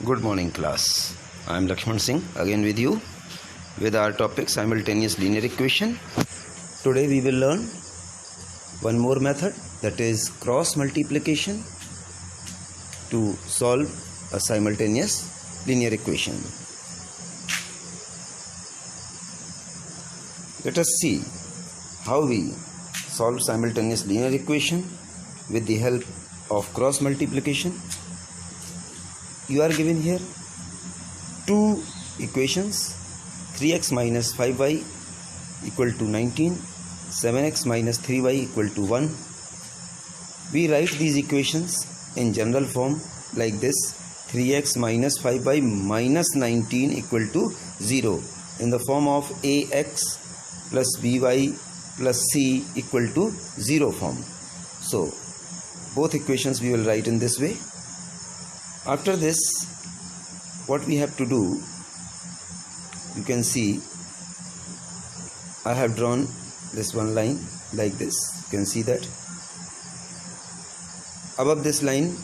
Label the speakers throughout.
Speaker 1: Good morning class. I am Lakshman Singh again with you with our topic simultaneous linear equation. Today we will learn one more method, that is cross multiplication to solve a simultaneous linear equation. Let us see how we solve simultaneous linear equation with the help of cross multiplication. You are given here two equations, 3x minus 5y equal to 19, 7x minus 3y equal to 1. We write these equations in general form like this: 3x minus 5y minus 19 equal to 0 in the form of ax plus by plus c equal to 0 form. So both equations we will write in this way. After this, what we have to do, you can see I have drawn this one line like this. You can see that above this line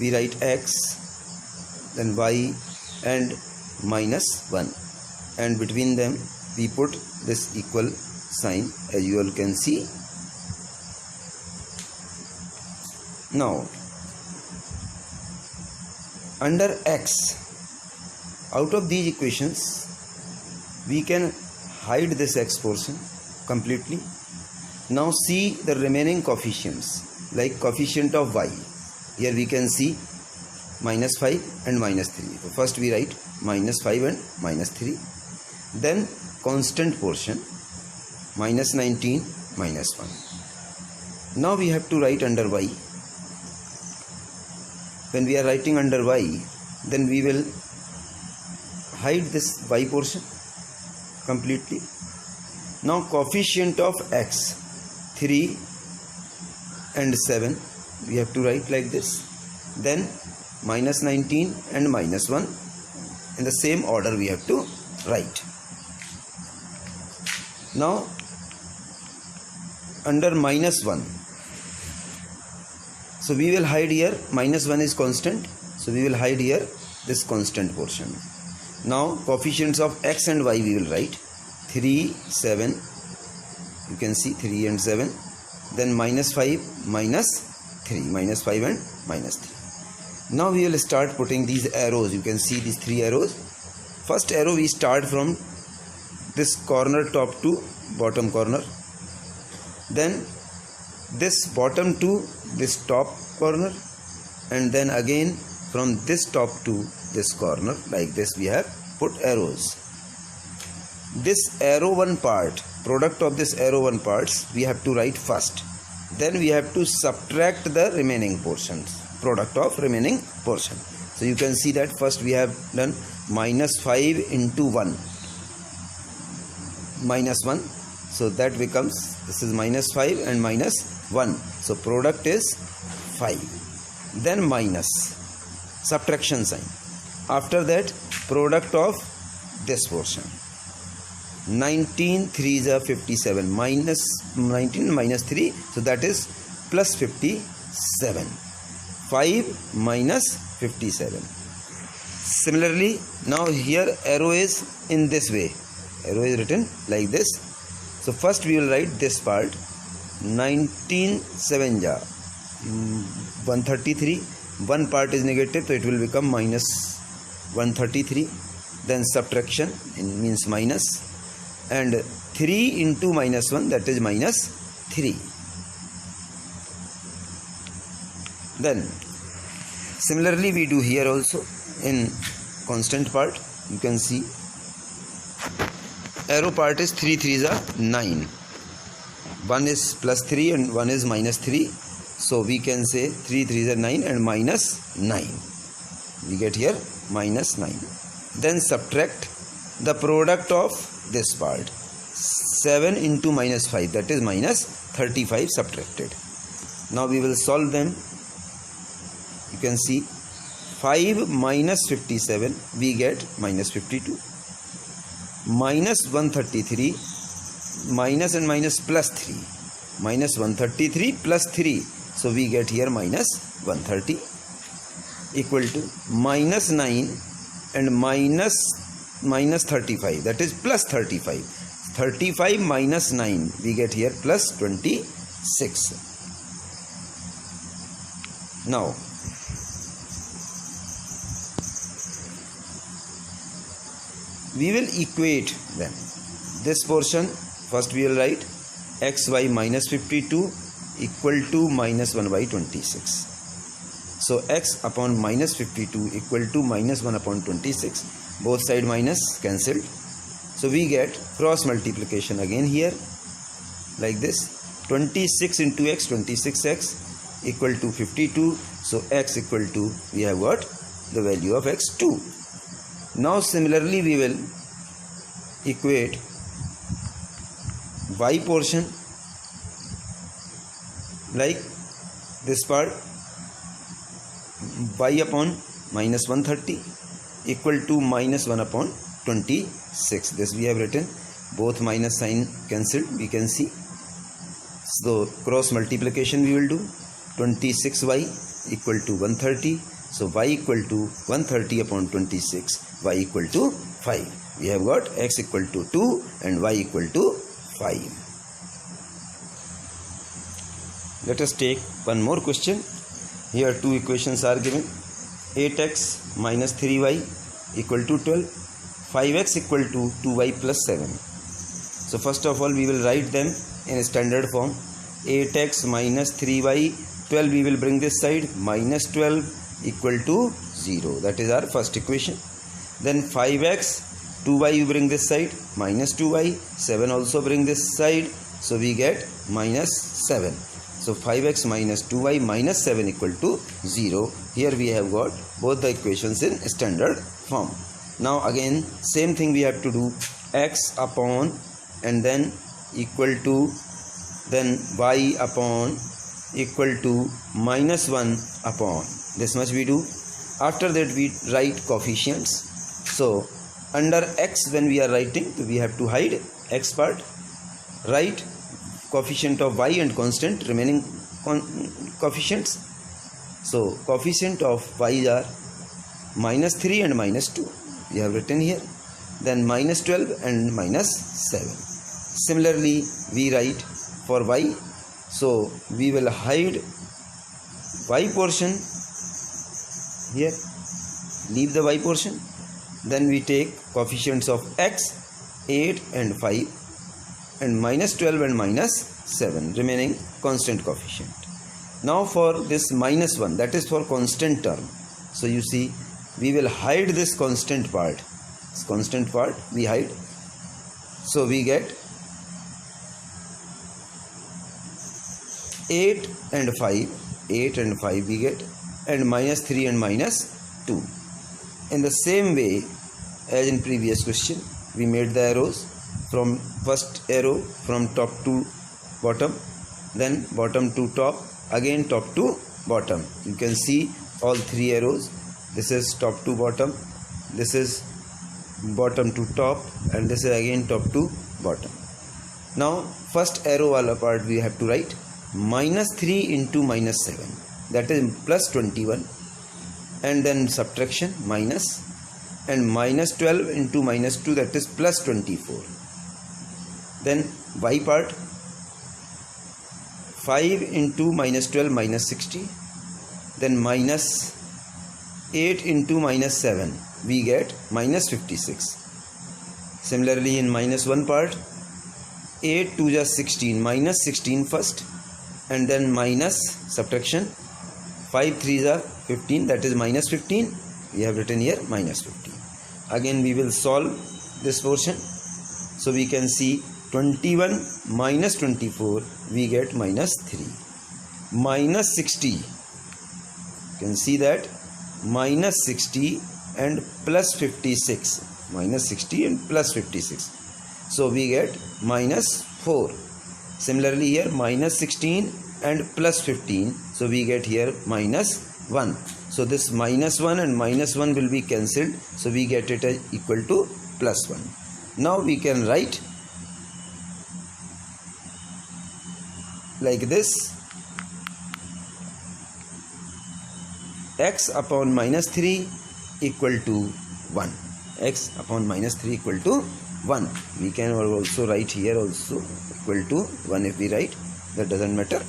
Speaker 1: we write x, then y and minus 1, and between them we put this equal sign, as you all can see. Now under x, out of these equations we can hide this x portion completely. Now see the remaining coefficients, like coefficient of y. Here we can see minus 5 and minus 3. So first we write minus 5 and minus 3. Then constant portion minus 19 minus 1. Now we have to write under y. When we are writing under y, then we will hide this y portion completely. Now coefficient of x, 3 and 7, we have to write like this. Then minus 19 and minus 1, in the same order we have to write. Now under minus 1, so we will hide here, minus 1 is constant, so we will hide here this constant portion. Now coefficients of x and y we will write 3, 7, you can see 3 and 7, then minus 5, minus 3, minus 5 and minus 3. Now we will start putting these arrows. You can see these three arrows. First arrow we start from this corner top to bottom corner, then this bottom to this top corner, and then again from this top to this corner. Like this we have put arrows. This arrow one part, product of this arrow one parts, we have to write first. Then we have to subtract the remaining portions, product of remaining portion. So you can see that first we have done minus 5 into 1, minus 1. So that becomes, this is minus 5 and minus 1. So product is 5. Then minus, subtraction sign. After that, product of this portion. 19 3s are 57. Minus 19 minus 3. So that is plus 57. 5 minus 57. Similarly, now here arrow is in this way. Arrow is written like this. So first we will write this part. 19 7 ja 133. One part is negative, so it will become minus 133. Then subtraction means minus, and 3 into minus 1, that is minus 3. Then similarly we do here also in constant part. You can see arrow part is 3 3s are 9. 1 is plus 3 and 1 is minus 3. So we can say 3 3s are 9 and minus 9. We get here minus 9. Then subtract the product of this part. 7 into minus 5, that is minus 35 subtracted. Now we will solve them. You can see 5 minus 57, we get minus 52. Minus 133, minus and minus plus 3, minus 133 plus 3, so we get here minus 130. equal to minus 9 and minus 35, that is plus 35. 35 minus 9, we get here plus 26. Now we will equate them. This portion first we will write xy minus 52 equal to minus 1 by 26. So x upon minus 52 equal to minus 1 upon 26. Both side minus cancelled. So we get cross multiplication again here like this. 26 into x, 26x equal to 52. So x equal to, we have got the value of x 2. Now similarly we will equate y portion like this part, y upon minus 130 equal to minus 1 upon 26. This we have written, both minus sign cancelled, we can see. So cross multiplication we will do. 26y equal to 130. So y equal to 130 upon 26, y equal to 5. We have got x equal to 2 and y equal to 5. Let us take one more question. Here two equations are given. 8x minus 3y equal to 12. 5x equal to 2y plus 7. So first of all we will write them in standard form. 8x minus 3y, 12 we will bring this side, minus 12 equal to 0. That is our first equation. Then 5x, 2y you bring this side, minus 2y, 7 also bring this side. So we get minus 7. So 5x minus 2y minus 7 equal to 0. Here we have got both the equations in standard form. Now again same thing we have to do. X upon and then equal to, then y upon equal to minus 1 upon. This much we do. After that we write coefficients. So under x when we are writing, we have to hide x part. Write coefficient of y and constant remaining coefficients. So coefficient of y are minus 3 and minus 2. We have written here. Then minus 12 and minus 7. Similarly we write for y. So we will hide y portion here, leave the y portion. Then we take coefficients of x, 8 and 5, and minus 12 and minus 7 remaining constant coefficient. Now for this minus 1, that is for constant term. So you see we will hide this constant part. This constant part we hide. So we get 8 and 5 we get, and minus 3 and minus 2. In the same way as in previous question, we made the arrows from first arrow from top to bottom, then bottom to top, again top to bottom. You can see all three arrows. This is top to bottom, this is bottom to top, and this is again top to bottom. Now first arrow wala part we have to write minus 3 into minus 7, that is plus 21, and then subtraction minus, and minus 12 into minus 2, that is plus 24. Then y part 5 into minus 12 minus 60, then minus 8 into minus 7 we get minus 56. Similarly in minus 1 part, 8 to just 16, minus 16 first, and then minus subtraction 5 3s are 15, that is minus 15. We have written here minus 15. Again we will solve this portion. So we can see 21 minus 24 we get minus 3. Minus 60, you can see that minus 60 and plus 56. Minus 60 and plus 56. So we get minus 4. Similarly here minus 16 and plus 15. So we get here minus 1. So this minus 1 and minus 1 will be cancelled. So we get it as equal to plus 1. Now we can write like this. x upon minus 3 equal to 1. X upon minus 3 equal to 1. We can also write here also equal to 1 if we write. That doesn't matter.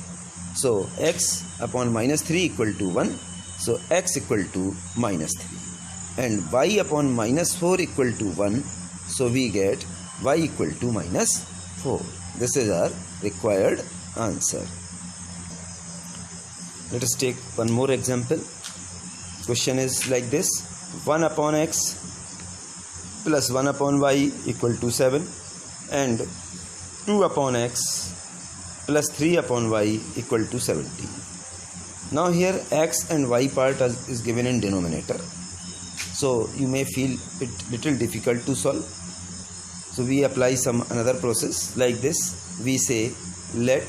Speaker 1: So x upon minus 3 equal to 1. So x equal to minus 3. And y upon minus 4 equal to 1. So we get y equal to minus 4. This is our required answer. Let us take one more example. Question is like this: 1 upon x plus 1 upon y equal to 7, and 2 upon x plus 3 upon y equal to 17. Now here x and y part is given in denominator, so you may feel it little difficult to solve. So we apply another process like this. We say let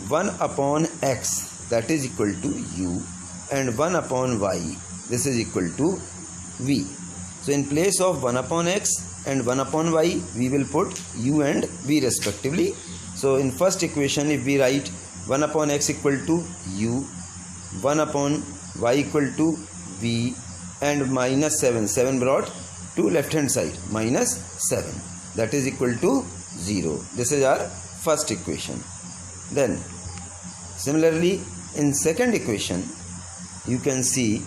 Speaker 1: 1 upon x, that is equal to u, and 1 upon y, this is equal to v. So in place of 1 upon x and 1 upon y, we will put u and v respectively. So in first equation, if we write 1 upon x equal to u, 1 upon y equal to v, and minus 7, 7 brought to left hand side, minus 7, that is equal to 0. This is our first equation. Then similarly in second equation, you can see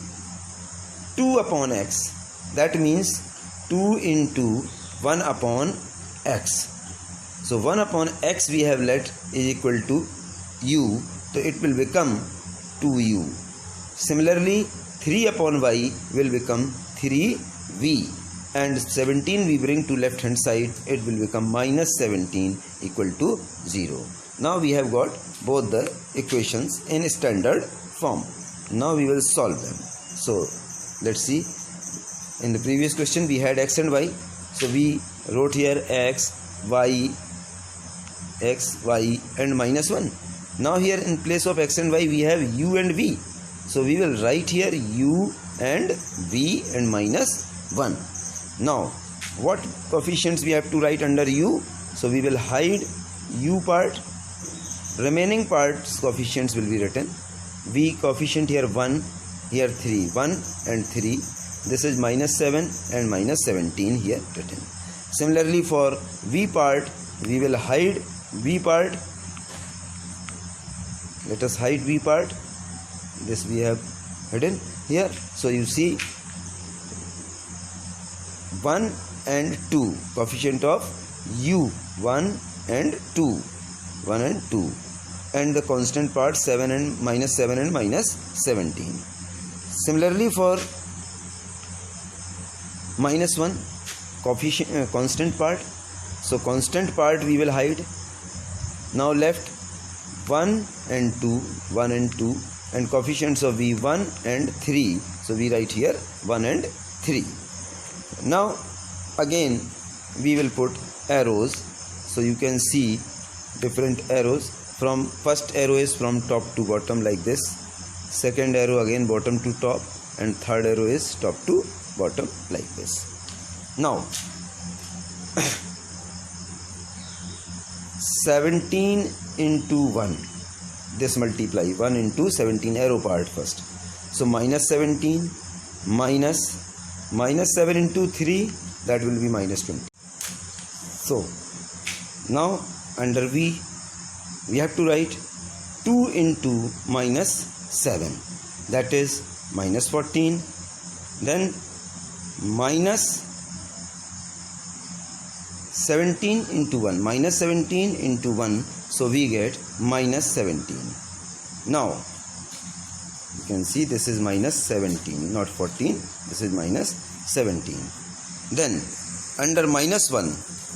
Speaker 1: 2 upon x, that means 2 into 1 upon x. So 1 upon x we have let is equal to u, so it will become 2u. Similarly 3 upon y will become 3v, and 17 we bring to left hand side, it will become minus 17 equal to 0. Now we have got both the equations in standard form. Now we will solve them. So let's see. In the previous question we had x and y, so we wrote here x, y and minus 1. Now here in place of x and y we have u and v, so we will write here u and v and minus 1. Now what coefficients we have to write under u? So we will hide u part, remaining parts coefficients will be written. V coefficient here 1, here 3, 1 and 3. This is minus 7 and minus 17 here written. Similarly for v part, we will hide v part. Let us hide v part. This we have hidden here. So you see 1 and 2, coefficient of u 1 and 2, 1 and 2, and the constant part 7 and minus 17. Similarly for minus 1, coefficient constant part, so constant part we will hide. Now left 1 and 2, 1 and 2, and coefficients of v 1 and 3, so we write here 1 and 3. Now again we will put arrows, so you can see different arrows. From first arrow is from top to bottom like this, second arrow again bottom to top, and third arrow is top to bottom like this. Now 17 into 1, this multiply 1 into 17, arrow part first. So minus 17 minus 7 into 3, that will be minus 20. So now under v we have to write 2 into minus 7, that is minus 14. Then minus 17 into 1, minus 17 into 1, so we get minus 17. Now you can see this is minus 17, not 14, this is minus 17. Then under minus 1,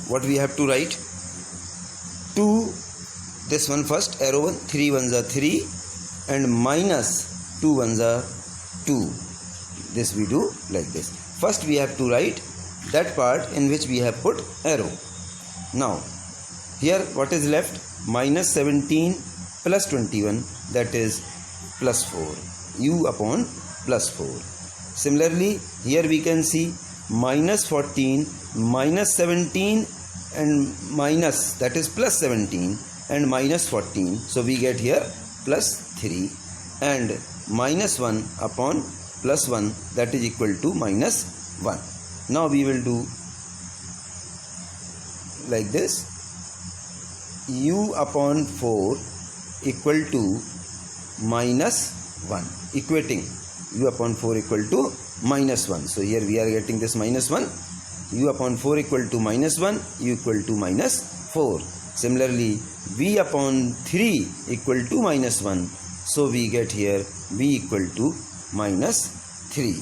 Speaker 1: what we have to write? 2, this one first, arrow 1, 3 ones are 3, and minus 2 ones are 2. This we do like this. First we have to write that part in which we have put arrow. Now here what is left? Minus 17 plus 21, that is plus 4, u upon plus 4. Similarly here we can see minus 14, minus 17 and minus, that is plus 17 and minus 14, so we get here plus 3, and minus 1 upon plus 1, that is equal to minus 1. Now we will do like this, u upon 4 equal to minus 1, equating u upon 4 equal to minus 1. So here we are getting this minus 1, u upon 4 equal to minus 1, u equal to minus 4. Similarly, v upon 3 equal to minus 1. So we get here v equal to minus 3.